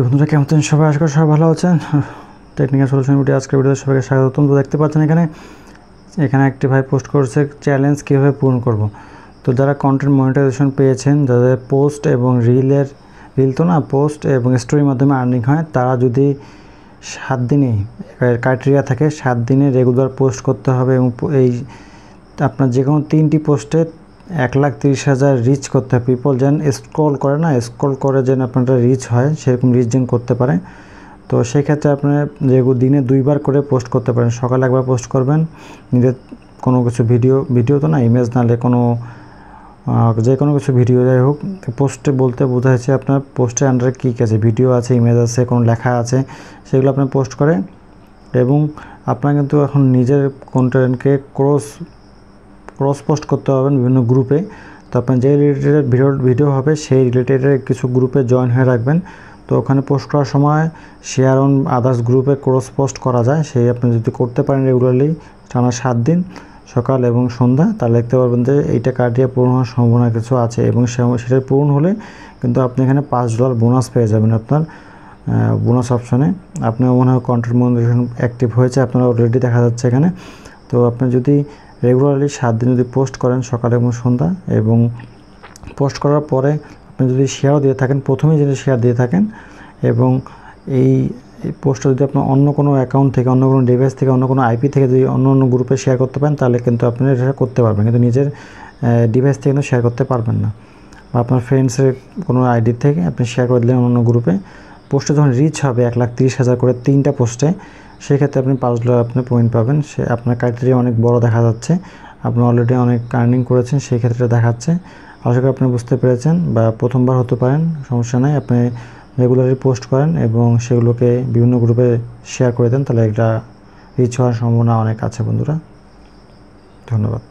বন্ধুরা কেমন আছেন সবাই? আশা করি সবাই ভালো আছেন। টেকনিক্যাল সলিউশন ভিডিও আজকের ভিডিওতে সবাইকে স্বাগতম। তো দেখতে পাচ্ছেন এখানে একটি ভাই পোস্ট করেছে চ্যালেঞ্জ কীভাবে পূরণ করব। তো যারা কন্টেন্ট মনিটাইজেশন পেয়েছেন, যাদের পোস্ট এবং রিল তো না, পোস্ট এবং স্টোরির মাধ্যমে আর্নিং হয়, তারা যদি 7 দিনে ক্রাইটেরিয়া থাকে 7 দিনে রেগুলার পোস্ট করতে হবে এবং এই আপনার যে কোনো 3টি পোস্টে 1,30,000 রিচ করতে হবে। পিপল যেন স্ক্রল করে যেন আপনারা রিচ হয়, সেরকম রিচ যেন করতে পারে। তো সেই ক্ষেত্রে আপনি দিনে 2বার করে পোস্ট করতে পারেন। সকালে একবার পোস্ট করবেন নিজের কোনো কিছু ভিডিও তো না, ইমেজ নালে যে কোনো কিছু ভিডিও, যাই হোক। পোস্টে বলতে বোঝাচ্ছে আপনার পোস্টের আন্ডারে কী কী আছে, ভিডিও আছে, ইমেজ আছে, কোনো লেখা আছে, সেগুলো আপনি পোস্ট করে। এবং আপনার কিন্তু এখন নিজের কন্টেন্টকে ক্রস পোস্ট করতে পারবেন বিভিন্ন গ্রুপে। তো আপনার যে রিলেটেড ভিডিও হবে সেই রিলেটেডের কিছু গ্রুপে জয়েন হয়ে রাখবেন। তো ওখানে পোস্ট করার সময় শেয়ার অন আদার্স গ্রুপে ক্রস পোস্ট করা যায়। সেই আপনি যদি করতে পারেন রেগুলারলি টানা 7 দিন সকাল এবং সন্ধ্যা, তাহলে দেখতে পারবেন যে এইটা ক্রাইটেরিয়া পূরণ হওয়ার সম্ভাবনা কিছু আছে। এবং সেটা পূরণ হলে কিন্তু আপনি এখানে $5 বোনাস পেয়ে যাবেন আপনার বোনাস অপশনে। আপনার মনে হয় কন্টেন্ট মনিটাইজেশন অ্যাক্টিভ হয়েছে, আপনারা অলরেডি দেখা যাচ্ছে এখানে। তো আপনি যদি রেগুলারলি 7 দিন যদি পোস্ট করেন সকাল এবং সন্ধ্যা, এবং পোস্ট করার পরে আপনি যদি শেয়ারও দিয়ে থাকেন, প্রথমেই যদি শেয়ার দিয়ে থাকেন, এবং এই পোস্টটা যদি আপনার অন্য কোনো অ্যাকাউন্ট থেকে, অন্য কোনো ডিভাইস থেকে, অন্য কোনো আইপি থেকে যদি অন্য গ্রুপে শেয়ার করতে পারেন, তাহলে কিন্তু আপনি এটা করতে পারবেন। কিন্তু নিজের ডিভাইস থেকে কিন্তু শেয়ার করতে পারবেন না। বা আপনার ফ্রেন্ডসের কোনো আইডি থেকে আপনি শেয়ার করে দিলেন অন্য গ্রুপে। পোস্টে যখন রিচ হবে 1,30,000 করে 3টা পোস্টে, সেক্ষেত্রে আপনি $5 আপনি পয়েন্ট পাবেন। সে আপনার ক্রাইটেরিয়া অনেক বড় দেখা যাচ্ছে, আপনি অলরেডি অনেক আর্নিং করেছেন, সেই ক্ষেত্রে দেখাচ্ছে। আশা করি আপনি বুঝতে পেরেছেন, বা প্রথমবার হতে পারেন, সমস্যা নাই। আপনি রেগুলারলি পোস্ট করেন এবং সেগুলোকে বিভিন্ন গ্রুপে শেয়ার করে দেন, তাহলে এটা রিচ হওয়ার সম্ভাবনা অনেক আছে বন্ধুরা। ধন্যবাদ।